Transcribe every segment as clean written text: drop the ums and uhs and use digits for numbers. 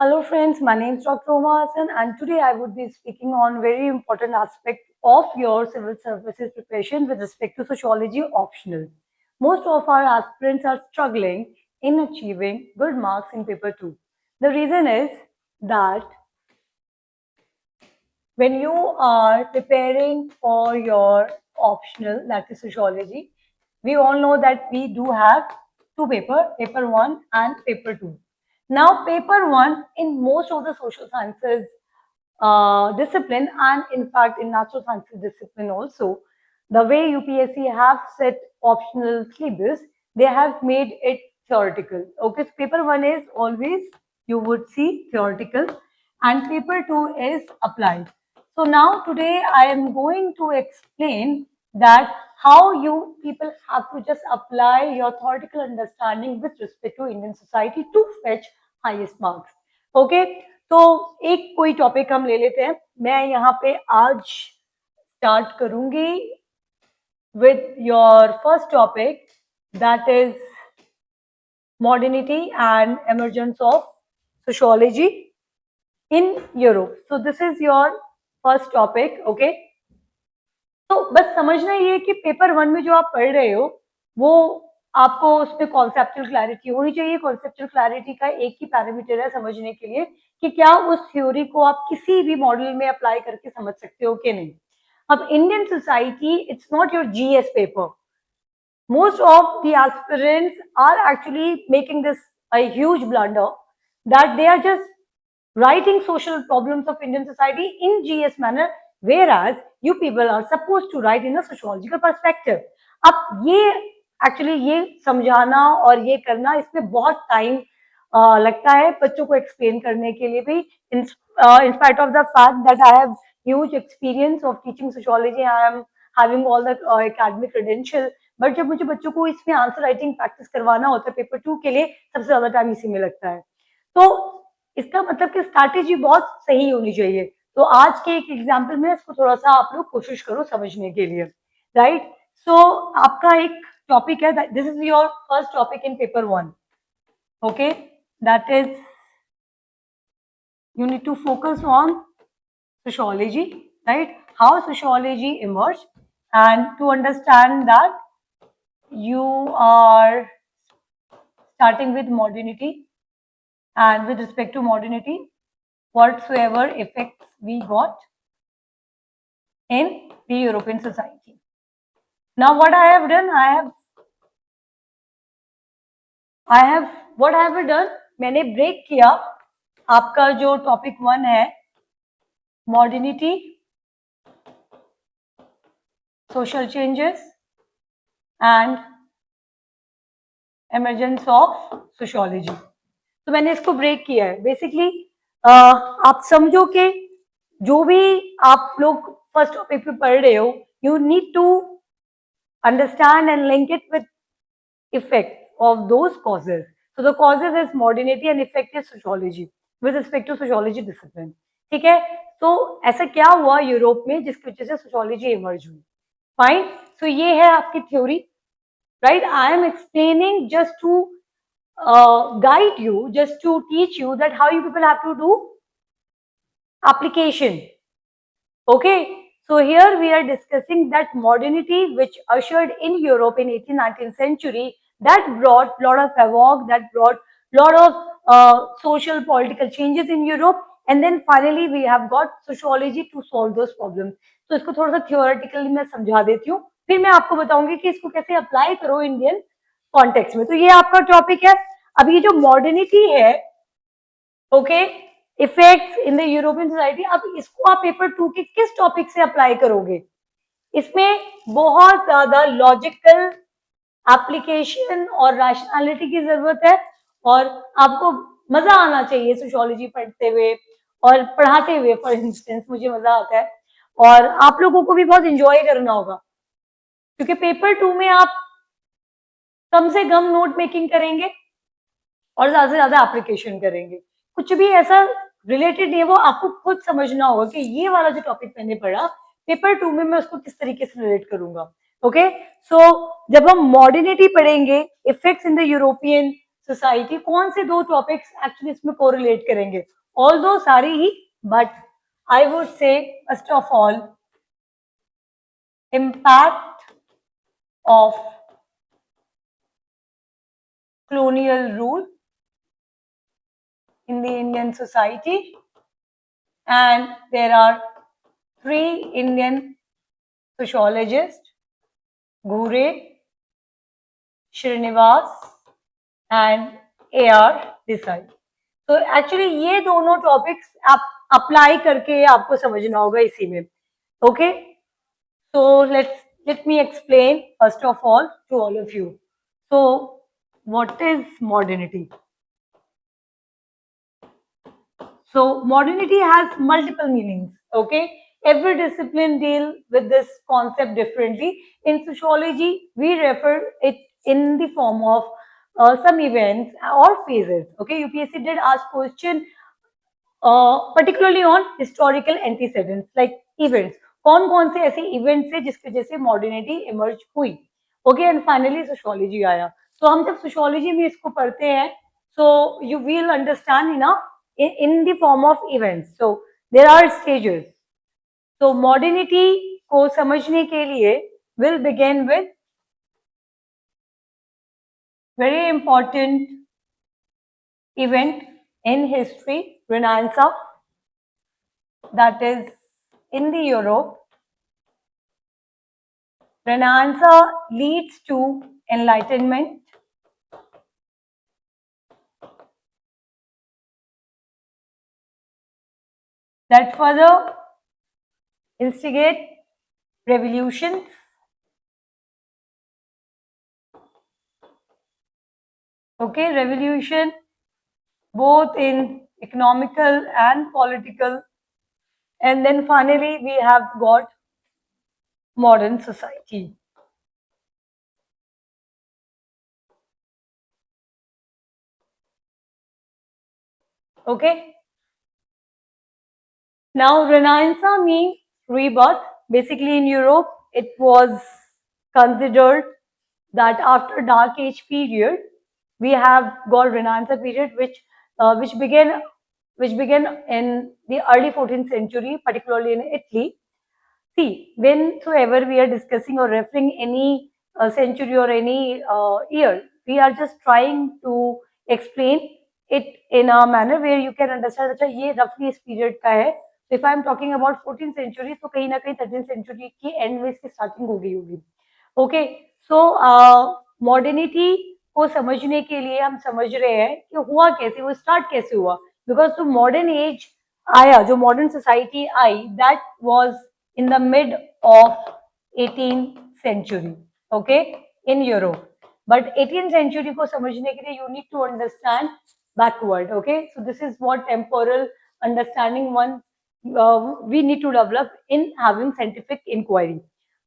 Hello friends, my name is Dr. Uma Hassan and today I would be speaking on very important aspect of your civil services preparation with respect to sociology optional. Most of our aspirants are struggling in achieving good marks in paper 2. The reason is that when you are preparing for your optional, that is sociology, we all know that we do have two paper 1 and paper 2. Now paper 1 in most of the social sciences discipline and in fact in natural sciences discipline also, the way UPSC have set optional syllabus, they have made it theoretical. Okay, so paper 1 is always you would see theoretical and paper 2 is applied. So now today I am going to explain that how you people have to just apply your theoretical understanding with respect to Indian society to fetch highest marks. Okay तो एक कोई topic हम ले लेते हैं. मैं यहाँ पे आज स्टार्ट करूंगी with your first topic, that is modernity and emergence of sociology in Europe. So this is your first topic, okay? तो बस समझना ये कि पेपर 1 में जो आप पढ़ रहे हो वो आपको उसमें कॉन्सेप्चुअल क्लैरिटी होनी चाहिए. कॉन्सेप्चुअल क्लैरिटी का एक ही पैरामीटर है समझने के लिए कि क्या उस थ्योरी को आप किसी भी मॉडल में अप्लाई करके समझ सकते हो कि नहीं. अब Indian society, it's not your GS paper. Most of the aspirants are actually making this a huge blunder that they are just writing social problems of Indian society in GS manner, whereas you people are supposed to write in a sociological perspective. अब ये actually ये समझाना और ये करना इसमें बहुत time लगता है बच्चों को एक्सप्लेन करने के लिए भी. in spite of the fact that I have huge experience of teaching sociology, I am having all the academic credential, but जब मुझे बच्चों को इसमें आंसर राइटिंग प्रैक्टिस करवाना होता है पेपर 2 के लिए, सबसे ज्यादा टाइम इसी में लगता है. तो इसका मतलब कि स्ट्रैटेजी बहुत सही होनी चाहिए. तो आज के एक एग्जाम्पल में इसको थोड़ा सा आप लोग कोशिश करो समझने के लिए, राइट. सो आपका एक टॉपिक है, this is your first topic in paper 1. Okay, that is you need to focus on sociology, right? How sociology emerged, and to understand that you are starting with modernity, and with respect to modernity, whatsoever effects we got in the European society. Now what I have done, what I have done, मैंने break किया आपका जो topic 1 है modernity, social changes and emergence of sociology. तो मैंने इसको break किया है. बेसिकली आप समझो कि जो भी आप लोग फर्स्ट टॉपिक पे पढ़ रहे हो, you need to understand and link it with effect of those causes. So the causes is modernity and effect is sociology with respect to sociology discipline. ठीक है, तो ऐसा क्या हुआ यूरोप में जिसकी वजह से सोशियोलॉजी इमर्ज हुई. फाइन, तो ये है आपकी theory, right. I am explaining just to guide you, just to teach you that how you people have to do application. Okay, so here we are discussing that modernity which ushered in Europe in 18th-19th century, that brought lot of havoc, that brought lot of social political changes in Europe, and then finally we have got sociology to solve those problems. तो इसको थोड़ा सा theoretically मैं समझा देती हूँ, फिर मैं आपको बताऊंगी कि इसको कैसे अप्लाई करो इंडियन कॉन्टेक्स्ट में. तो ये आपका टॉपिक है. अब ये जो मॉडर्निटी है, okay, effects in the European society, अब इसको आप पेपर 2 के किस टॉपिक से अप्लाई करोगे. इसमें बहुत ज्यादा लॉजिकल एप्लीकेशन और रैशनैलिटी की जरूरत है, और आपको मजा आना चाहिए सोशियोलॉजी पढ़ते हुए और पढ़ाते हुए. फॉर इंस्टेंस मुझे मजा आता है और आप लोगों को भी बहुत इंजॉय करना होगा, क्योंकि पेपर 2 में आप कम से कम नोट मेकिंग करेंगे और ज्यादा से ज्यादा एप्लीकेशन करेंगे. कुछ भी ऐसा रिलेटेड नहीं है, वो आपको खुद समझना होगा कि ये वाला जो टॉपिक मैंने पढ़ा पेपर 2 में मैं उसको किस तरीके से रिलेट करूंगा. ओके, सो जब हम मॉडर्निटी पढ़ेंगे, effects in the European society, कौन से दो टॉपिक्स एक्चुअली इसमें कोरिलेट करेंगे? ऑल दो सारी ही, but I would say first of all impact of colonial rule in the Indian society, and there are three Indian sociologists, Ghure, Srinivas and A.R. Desai. तो actually ये दोनों topics आप apply करके आपको समझना होगा इसी में. Okay, so let me explain first of all to all of you. So what is modernity? So modernity has multiple meanings. Okay, every discipline deal with this concept differently. In sociology, we refer it in the form of some events or phases. Okay, UPSC did ask question particularly on historical antecedents like events. कौन-कौन से ऐसे events है जिसकी वजह से modernity emerge हुई? Okay, and finally sociology आया. तो हम जब sociology में इसको पढ़ते हैं, so you will understand in the form of events. So there are stages. So modernity को समझने के लिए will begin with very important event in history, Renaissance, that is in the Europe. Renaissance leads to enlightenment. That further instigate revolutions. Okay, revolution both in economical and political. And then finally we have got modern society. Okay. Now Renaissance means rebirth. Basically in Europe, it was considered that after Dark Age period, we have got Renaissance period, which began in the early 14th century, particularly in Italy. See, whensoever we are discussing or referring any century or any year, we are just trying to explain it in a manner where you can understand. अच्छा ये roughly इस period का है. So if I am talking about 14th century, तो कहीं ना कहीं 13th century की end में इसकी starting हो गई होगी. Okay, so modernity को समझने के लिए हम समझ रहे हैं कि हुआ कैसे, वो start कैसे हुआ. Because जो modern age आया, जो modern society I, that was in the mid of 18th century, okay, in Europe. But 18th century को समझने के लिए you need to understand backward, okay. So this is what temporal understanding we need to develop in having scientific inquiry.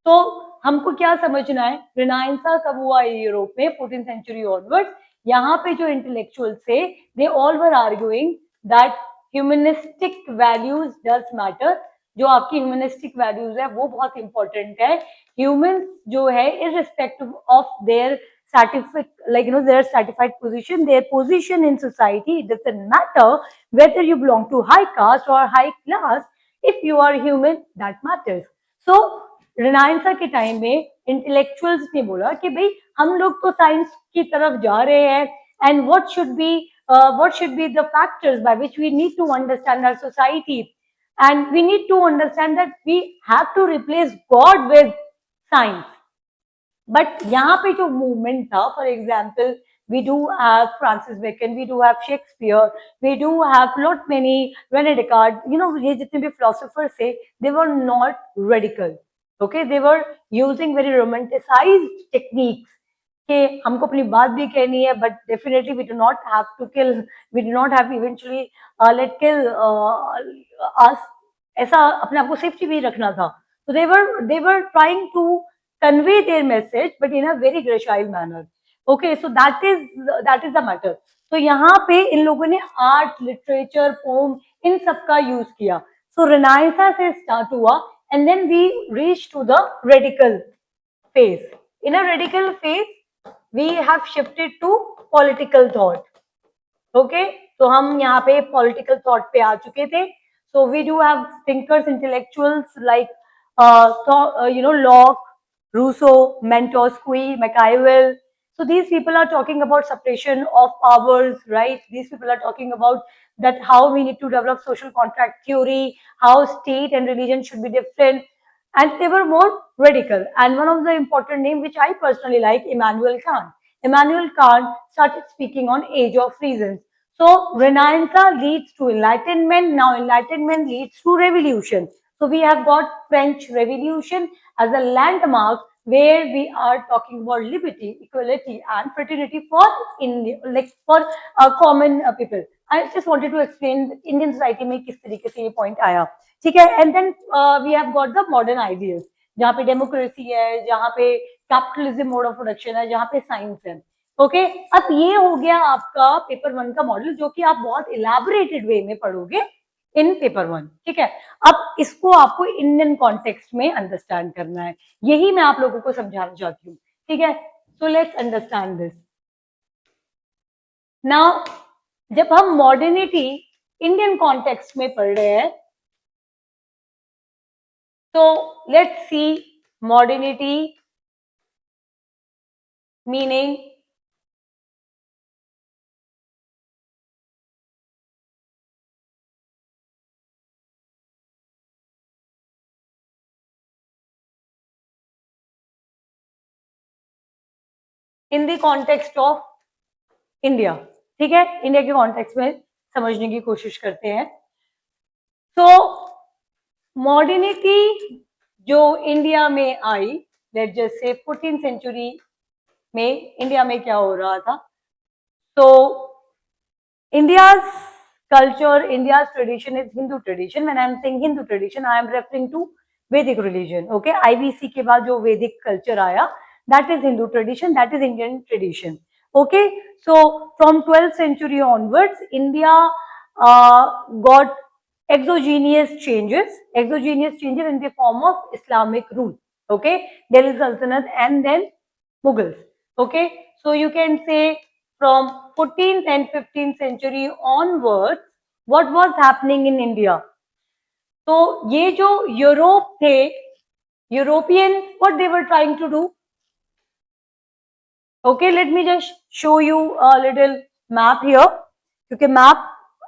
तो हमको क्या समझना है, रिनाइंसा कब हुआ यूरोप में, 14th सेंचुरी ऑनवर्ड्स. यहाँ पे जो इंटेलेक्चुअल्स थे, they all were arguing that humanistic values does matter. जो आपकी ह्यूमनिस्टिक वैल्यूज है वो बहुत इंपॉर्टेंट है. ह्यूमंस जो है irrespective of their certificate, like their certified position, their position in society, it doesn't matter whether you belong to high caste or high class. If you are human, that matters. So रिनाइंसा के time में intellectuals ने बोला कि भाई हम लोग तो science की तरफ जा रहे हैं, and what should be the factors by which we need to understand our society, and we need to understand that we have to replace God with science. But यहाँ पे जो मूवमेंट था, for example, we do have Francis Bacon, we do have Shakespeare, we do have lot many, René Descartes, ये जितने भी philosophers थे, they were not radical, okay, they were using very romanticized techniques कि हमको अपनी बात भी कहनी है, but definitely we do not have to kill, we do not have eventually let kill us, ऐसा अपने आप को सेफ्टी भी रखना था. So they were trying to convey their message, but in a very gracile manner. Okay, so that is the matter. तो यहाँ पे इन लोगों ने आर्ट, लिटरेचर, पोम, इन सब का यूज किया. सो रिनाइंसा से स्टार्ट हुआ, and then we reach to the radical phase. In a radical phase, we have shifted to political thought. Okay तो हम यहाँ पे पॉलिटिकल थॉट पे आ चुके थे. So we do have thinkers intellectuals like Locke, Rousseau, Montesquieu, Machiavelli. So these people are talking about separation of powers, right? These people are talking about that how we need to develop social contract theory, how state and religion should be different, and they were more radical. And one of the important name which I personally like, Immanuel Kant. Immanuel Kant started speaking on age of reason. So Renaissance leads to Enlightenment. Now Enlightenment leads to Revolution. So we have got French Revolution as a landmark where we are talking about liberty, equality, and fraternity for India, like for common people. I just wanted to explain Indian society में किस तरीके से ये point आया, ठीक है? And then we have got the modern ideas, जहाँ पे डेमोक्रेसी है, जहाँ पे कैपिटलिज्म मोड ऑफ प्रोडक्शन है, जहाँ पे साइंस है. ओके अब ये हो गया आपका पेपर 1 का मॉडल, जो कि आप बहुत इलेबोरेटेड वे में पढ़ोगे इन पेपर 1. ठीक है, अब इसको आपको इंडियन कॉन्टेक्स्ट में अंडरस्टैंड करना है, यही मैं आप लोगों को समझाना चाहती हूँ. ठीक है, so let's understand this. Now जब हम मॉडर्निटी इंडियन कॉन्टेक्स्ट में पढ़ रहे हैं, तो let's see modernity meaning. In the context of India. ठीक है, इंडिया के कॉन्टेक्स्ट में समझने की कोशिश करते हैं. तो मॉडर्निटी जो इंडिया में आई, let just say 14th century में इंडिया में क्या हो रहा था. तो India's culture, India's tradition is Hindu tradition. When I am saying Hindu tradition, I am referring to Vedic religion. Okay, IVC के बाद जो Vedic culture आया, that is Hindu tradition, that is Indian tradition. Okay, so from 12th century onwards, India got exogenous changes in the form of Islamic rule. Okay, Delhi Sultanate and then Mughals. Okay, so you can say from 14th and 15th century onwards, what was happening in India? तो ये जो Europe थे, European, what they were trying to do? Okay, let me just show you a little map here. क्योंकि map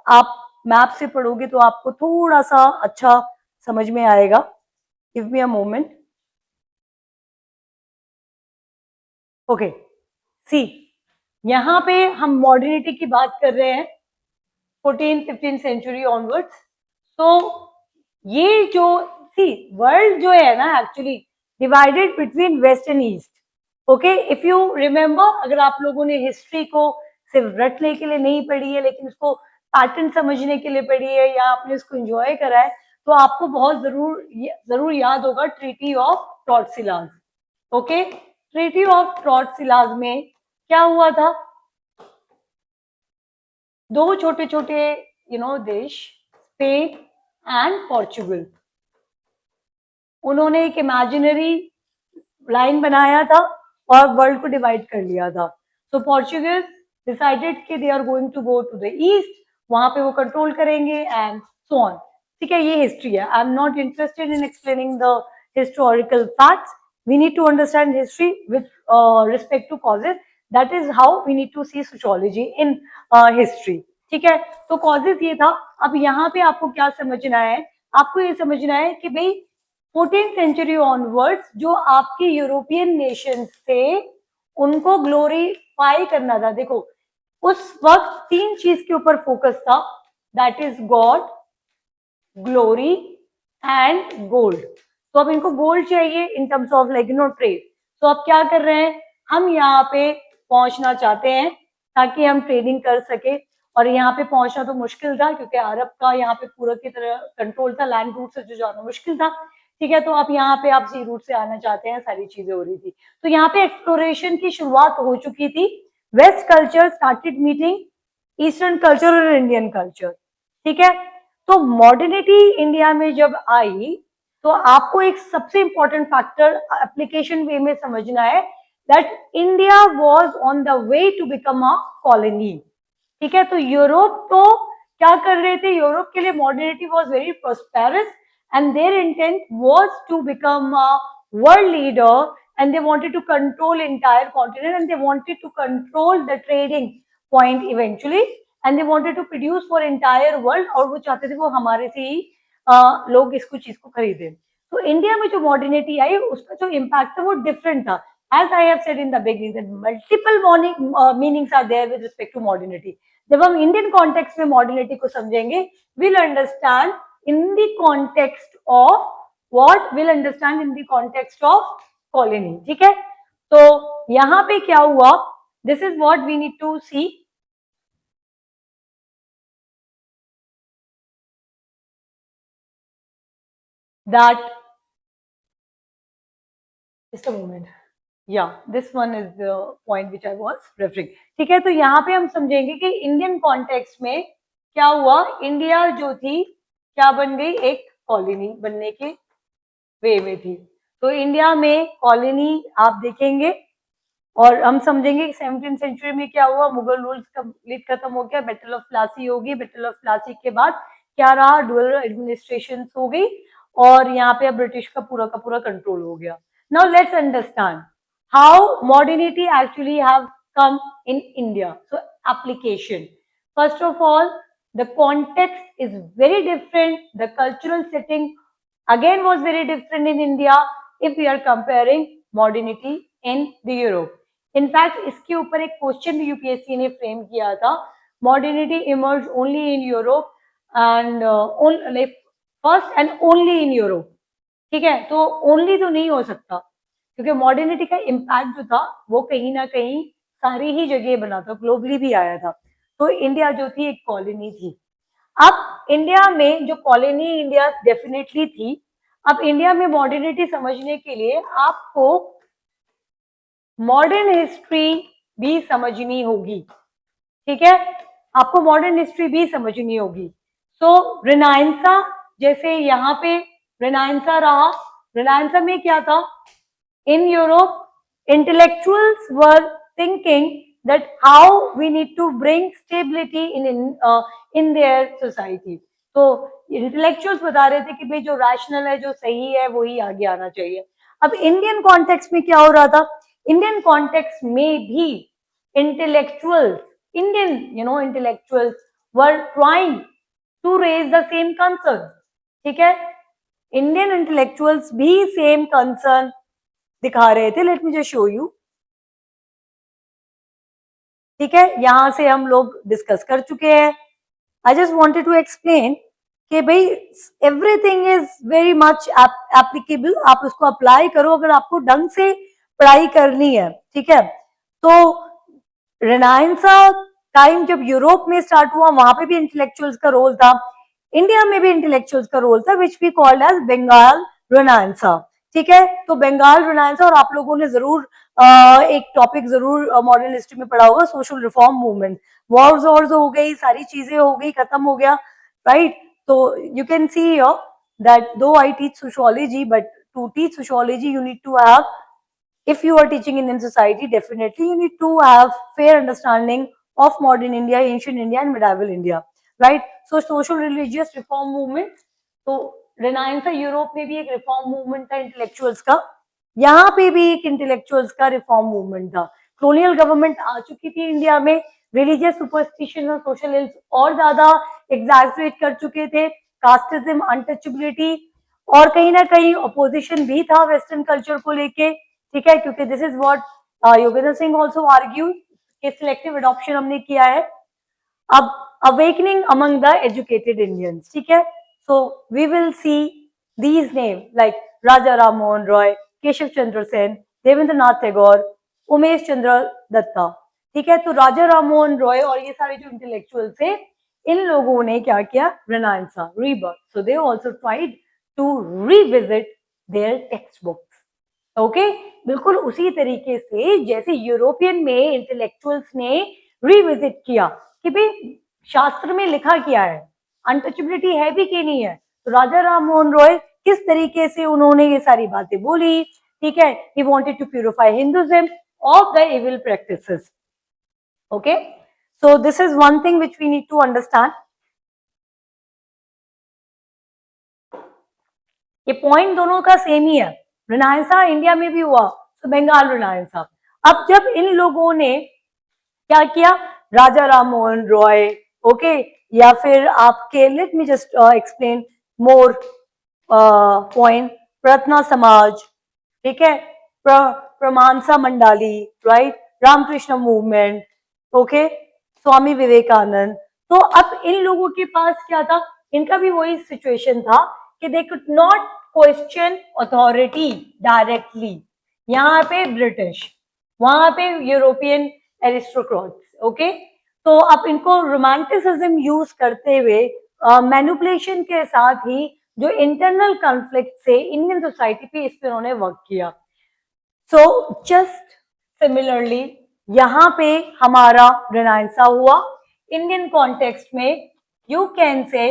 आप map से पढ़ोगे तो आपको थोड़ा सा अच्छा समझ में आएगा. Give me a moment. Okay, see, यहाँ पे हम मॉडर्निटी की बात कर रहे हैं 14th-15th सेंचुरी ऑनवर्ड्स. तो ये जो सी वर्ल्ड जो है ना, actually divided between west and east. Okay, if you remember, अगर आप लोगों ने हिस्ट्री को सिर्फ रटने के लिए नहीं पढ़ी है, लेकिन उसको पैटर्न समझने के लिए पढ़ी है, या आपने इसको एंजॉय करा है, तो आपको बहुत जरूर याद होगा treaty of Tordesillas. Okay, treaty of Tordesillas में क्या हुआ था? दो छोटे छोटे देश, स्पेन एंड पोर्चुगल, उन्होंने एक इमेजिनरी लाइन बनाया था और वर्ल्ड को डिवाइड कर लिया था. तो पोर्चुगल डिसाइडेड कि they are going to go to the east, वहां पे वो कंट्रोल करेंगे एंड सो ऑन. ठीक है, ये हिस्ट्री है. I am not interested in explaining the historical facts. We need to understand history with respect to causes. That is how we need to see sociology in history. ठीक है, तो causes ये था. अब यहाँ पे आपको क्या समझना है? आपको ये समझना है कि भाई 14th सेंचुरी ऑनवर्ड्स जो आपके यूरोपियन नेशंस थे, उनको ग्लोरीफाई करना था. देखो, उस वक्त 3 चीज के ऊपर फोकस था, that is God, glory and gold. तो अब इनको गोल्ड चाहिए in terms of like trade. तो अब क्या कर रहे हैं, हम यहाँ पे पहुंचना चाहते हैं ताकि हम ट्रेडिंग कर सके. और यहाँ पे पहुंचना तो मुश्किल था क्योंकि अरब का यहाँ पे पूरा की तरह कंट्रोल था, लैंड रूट से जो जाना मुश्किल था. ठीक है, तो अब यहाँ पे आप सी रूट से आना चाहते हैं, सारी चीजें हो रही थी. तो यहाँ पे एक्सप्लोरेशन की शुरुआत हो चुकी थी. West culture started meeting eastern culture और इंडियन कल्चर. ठीक है, तो मॉडर्निटी इंडिया में जब आई, तो आपको एक सबसे इंपॉर्टेंट फैक्टर एप्लीकेशन वे में समझना है. that India was on the way to become a colony. ठीक है, तो यूरोप तो क्या कर रहे थे, यूरोप के लिए modernity was very prosperous and their intent was to become a world leader and they wanted to control entire continent and they wanted to control the trading point eventually and they wanted to produce for entire world और वो चाहते थे वो हमारे से ही लोग इसको चीज को खरीदे. तो इंडिया में जो मॉडर्निटी आई उसका जो इम्पैक्ट था वो डिफरेंट था. As I have said in the beginning that multiple meanings are there with respect to modernity. जब हम इंडियन कॉन्टेक्स्ट में मॉडर्निटी को समझेंगे we'll understand in the context of what, we'll understand in the context of colony. ठीक है, तो यहां पे क्या हुआ, this is what we need to see. That just a moment. Yeah, this one is the point which I was referring. ठीक है, तो यहाँ पे हम समझेंगे कि इंडियन कॉन्टेक्स्ट में क्या हुआ, इंडिया जो थी क्या बन गई, एक कॉलोनी बनने के वे में थी. तो इंडिया में कॉलोनी आप देखेंगे और हम समझेंगे कि 17th सेंचुरी में क्या हुआ, मुगल रूल कंप्लीट खत्म हो गया, बैटल ऑफ प्लासी होगी, बैटल ऑफ प्लासी के बाद क्या रहा, डुअल एडमिनिस्ट्रेशन हो गई और यहाँ पे अब ब्रिटिश का पूरा कंट्रोल हो गया. Now let's understand how modernity actually have come in India. So application. First of all, the context is very different. The cultural setting again was very different in India if we are comparing modernity in the Europe. In fact, इसके ऊपर एक question भी UPSC ने frame किया था. Modernity emerged only in Europe and first and only in Europe. ठीक है, तो ओनली तो नहीं हो सकता क्योंकि मॉडर्निटी का इम्पैक्ट जो था वो कहीं ना कहीं सारी ही जगह बना था, ग्लोबली भी आया था. तो इंडिया जो थी एक कॉलोनी थी. अब इंडिया में जो कॉलोनी इंडिया डेफिनेटली थी, अब इंडिया में मॉडर्निटी समझने के लिए आपको मॉडर्न हिस्ट्री भी समझनी होगी. ठीक है, आपको मॉडर्न हिस्ट्री भी समझनी होगी. सो रिनाइंसा, जैसे यहाँ पे रिनाइंसा रहा, रिनाइंसा में क्या था, in Europe, intellectuals were thinking that how we need to bring stability in their society. तो intellectuals बता रहे थे कि भाई जो rational है, जो सही है, वही आगे आना चाहिए. अब इंडियन कॉन्टेक्स्ट में क्या हो रहा था, इंडियन कॉन्टेक्स्ट में भी intellectuals, Indian intellectuals were trying to raise the same concern. ठीक है, इंडियन इंटेलेक्चुअल्स भी सेम कंसर्न दिखा रहे थे. Late me just show you. ठीक है, यहां से हम लोग डिस्कस कर चुके हैं. I just wanted to explain कि भाई everything is very much applicable. आप उसको अप्लाई करो अगर आपको ढंग से पढ़ाई करनी है. ठीक है, तो रेनाइंसा टाइम जब यूरोप में स्टार्ट हुआ वहां पे भी इंटेलेक्चुअल्स का रोल था, इंडिया में भी इंटेलेक्चुअल्स का रोल था, which we called as Bengal renaissance. ठीक है, तो बंगाल रेनाइंसा, और आप लोगों ने जरूर एक टॉपिक जरूर मॉडर्न हिस्ट्री में पढ़ा होगा, सोशल रिफॉर्म मूवमेंट. वॉर्स हो गई, सारी चीजें हो गई, खत्म हो गया, राइट. तो you can see here that though I teach sociology, but to teach sociology you need to have, if you are teaching Indian society, definitely you need to have fair understanding of modern India, ancient India and medieval India, right. So social religious reform movement, तो रेनाइंसा Europe में भी एक reform movement था intellectuals का, यहाँ पे भी एक इंटेलेक्चुअल्स का रिफॉर्म मूवमेंट था. कॉलोनियल गवर्नमेंट आ चुकी थी इंडिया में, रिलीजियस सुपरस्टिशन और सोशल इल्स और ज्यादा एग्जैजरेट कर चुके थे, कास्टिज्म, अनटचेबिलिटी, और कहीं ना कहीं अपोजिशन भी था वेस्टर्न कल्चर को लेके. ठीक है, क्योंकि this is what Yogendra Singh also argue कि सिलेक्टिव अडॉप्शन हमने किया है. अब awakening among the educated Indians. ठीक है, so we will see these name like Raja Ram Mohan Roy, Keshav Chandra Sen, Devendra Nath Tagore, Umesh Chandra Dutta. ठीक है, तो राजा राम मोहन रॉय और ये सारे जो इंटेलेक्चुअल थे, इन लोगों ने क्या किया, renaissance, rebirth. So they also tried to revisit their text books. Okay, बिल्कुल उसी तरीके से जैसे यूरोपियन में इंटेलेक्चुअल्स ने रिविजिट किया कि भाई शास्त्र में लिखा क्या है, अनटचेबिलिटी है भी कि नहीं है. तो राजा राम मोहन रॉय किस तरीके से उन्होंने ये सारी बातें बोली. ठीक है, he wanted to purify Hinduism. of the evil practices. Okay, so this is one thing which we need to understand. ये पॉइंट दोनों का सेम ही है, रिनायंसा इंडिया में भी हुआ, तो बंगाल रिनायंसा। अब जब इन लोगों ने क्या किया, राजा राम मोहन रॉय, ओके, या फिर आपके, let me just explain more point, Prarthana Samaj, ठीक है, Paramahansa Mandali, right, Ramakrishna movement, okay, Swami Vivekananda. तो अब इन लोगों के पास क्या था, इनका भी वही सिचुएशन था कि they could not question authority directly. यहाँ पे ब्रिटिश, वहां पे यूरोपियन एरिस्टोक्रेट्स, ओके। तो अब इनको रोमांटिसिज्म यूज करते हुए मैनिपुलेशन के साथ ही जो इंटरनल कॉन्फ्लिक्ट से इंडियन सोसाइटी पे इस पे उन्होंने वर्क किया। सो जस्ट सिमिलरली यहाँ पे हमारा रिनायंसा हुआ, इंडियन कॉन्टेक्स्ट में यू कैन से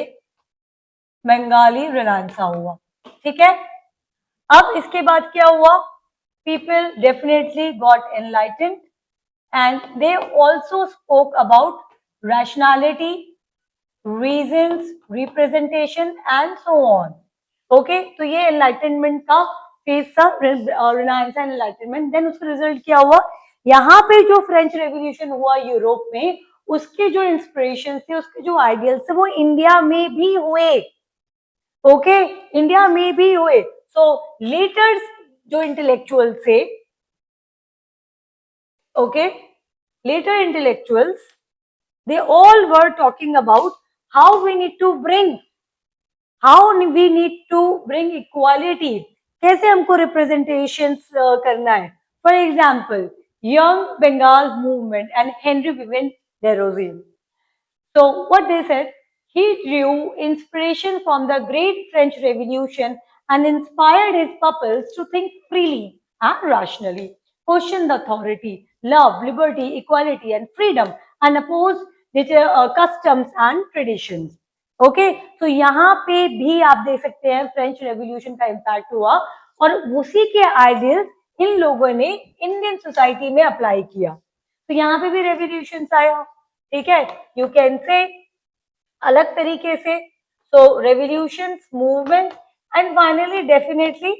बंगाली रिनायंसा हुआ, ठीक है। अब इसके बाद क्या हुआ, people definitely got enlightened and they also spoke about rationality, reasons, representation and so on. Okay, तो ये enlightenment का फेज था, रिनायंस एंड एनलाइटनमेंट। देन उसका रिजल्ट क्या हुआ, यहाँ पे जो फ्रेंच रेवोल्यूशन हुआ यूरोप में, उसके जो इंस्पिरेशन थे, उसके जो आइडियल्स थे, वो इंडिया में भी हुए। ओके, इंडिया में भी हुए। सो लेटर्स जो इंटेलेक्चुअल थे, okay, later intellectuals, they all were talking about how we need to bring equality, कैसे हमको representations करना है। For example, Young Bengal movement and Henry Vivian Desrosiers. So what they said, he drew inspiration from the great French Revolution and inspired his pupils to think freely and rationally, question the authority, love, liberty, equality and freedom and oppose customs and traditions. Okay, तो यहाँ पे भी आप देख सकते हैं French revolution का impact हुआ और उसी के आइडियल्स इन लोगों ने इंडियन सोसाइटी में अप्लाई किया। तो यहाँ पे भी रेवोल्यूशन आया, ठीक है, यू कैन से अलग तरीके से। So revolutions, movement and finally definitely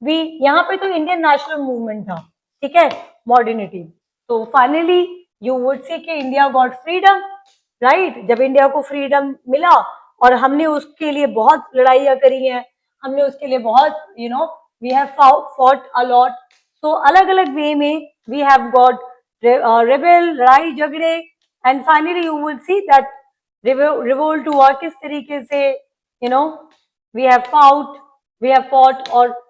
भी यहाँ पे तो इंडियन नेशनल मूवमेंट था, ठीक है, मॉडर्निटी। तो फाइनली यू वुड सी कि इंडिया गॉट फ्रीडम, राइट। जब इंडिया को फ्रीडम मिला और हमने उसके लिए बहुत लड़ाइयाँ करी हैं, हमने उसके लिए बहुत we have fought a lot. So अलग अलग वे में वी हैव गॉट रेबेल, लड़ाई झगड़े, and finally you will see that revolt हुआ किस तरीके से, वी हैव फॉट और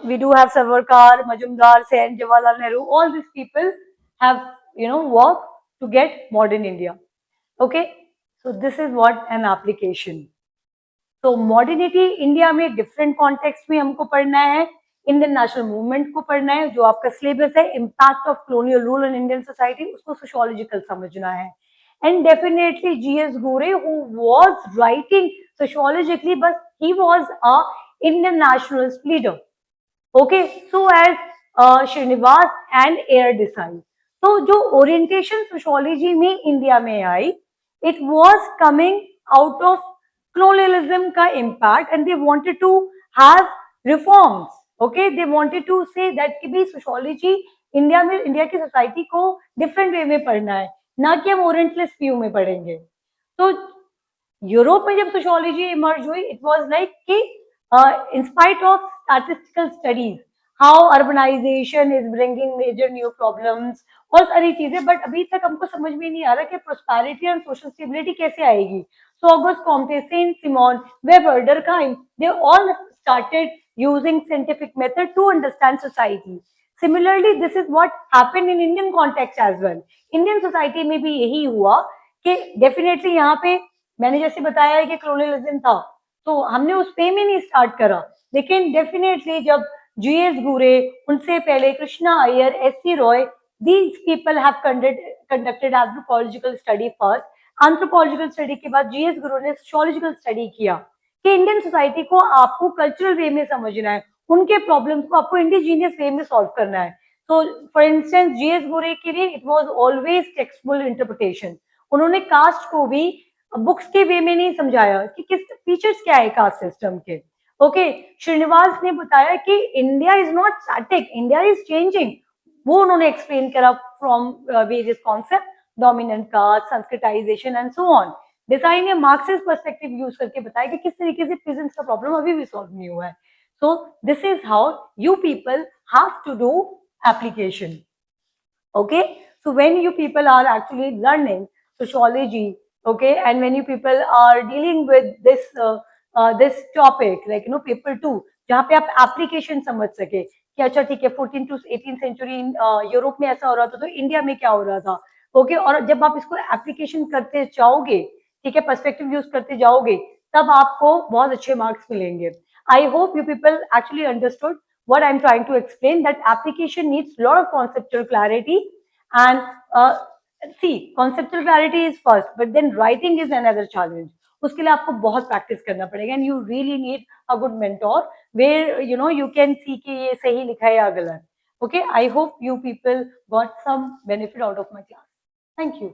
we do have Savarkar, Majumdar, Sen, Jawaharlal Nehru, all these people have worked to get modern India. Okay, so this is what an application. तो modernity India में different context में हमको पढ़ना है, Indian national movement को पढ़ना है, जो आपका सिलेबस है impact of colonial rule in Indian society, उसको सोशियोलॉजिकल समझना है। And definitely G S Ghurye who was writing sociologically, but he was a Indian nationalist leader, okay, so as Srinivas and A R Desai. तो जो ओरिएंटेशन सोशियोलॉजी में इंडिया में आई, it was coming out of colonialism का impact and they wanted to have reforms. Okay, they wanted to say that कि भी sociology India में, India की society को डिफरेंट वे में पढ़ना है, ना कि हम ओरिएंटलिस्ट व्यू में पढ़ेंगे। तो यूरोप में जब सोशियोलॉजी इमर्ज हुई, इट वाज लाइक कि in spite of statistical studies, how urbanization is bringing major new problems और सारी चीजें, बट अभी तक हमको समझ में नहीं आ रहा कि प्रोस्पेरिटी एंड सोशल स्टेबिलिटी कैसे आएगी। So Auguste Comte, Saint Simon, Weber, Durkheim, they all started using scientific method to understand society. Similarly this is what happened in Indian context as well. Indian society में भी यही हुआ कि definitely यहाँ पे मैंने जैसे बताया है कि कॉलोनियलिज्म था, तो हमने उस पे में नहीं स्टार्ट करा, लेकिन डेफिनेटली जब जीएस घूरे, उनसे पहले Krishna Iyer, SC Roy, these people have conducted anthropological study first. Anthropological study के बाद जीएस गुरु ने सोशियोलॉजिकल स्टडी किया कि इंडियन सोसाइटी को आपको कल्चरल वे में समझना है, उनके प्रॉब्लम्स को आपको इंडिजीनियस वे में सॉल्व करना है। So for instance, GS Ghore के लिए it was always textual interpretation. उन्होंने कास्ट को भी बुक्स के वे में नहीं समझाया कि किस फीचर्स क्या है कास्ट सिस्टम के. ओके, श्रीनिवास ने बताया कि India is not static, India is changing. वो उन्होंने एक्सप्लेन करा from various concept, dominant caste, Sanskritisation and so on. Desai ने मार्क्सिस्ट पर्सपेक्टिव यूज करके बताया कि किस तरीके से पीजेंट्स का प्रॉब्लम अभी भी सॉल्व नहीं हुआ है. So this is how you people have to do application. Okay, so when you people are actually learning sociology, okay, and when you people are dealing with this topic, like paper 2, जहाँ पे आप application समझ सके कि अच्छा ठीक है 14 to 18 century Europe में ऐसा हो रहा था तो इंडिया में क्या हो रहा था. ओके, और जब आप इसको एप्लीकेशन करते जाओगे, ठीक है, पर्सपेक्टिव यूज करते जाओगे, तब आपको बहुत अच्छे मार्क्स मिलेंगे. I hope you people actually understood what I'm trying to explain, that application needs a lot of conceptual clarity. And see, conceptual clarity is first, but then writing is another challenge. उसके लिए आपको बहुत practice करना पड़ेगा, and you really need a good mentor where you can see कि ये सही लिखा है या गलत. Okay, I hope you people got some benefit out of my class. Thank you.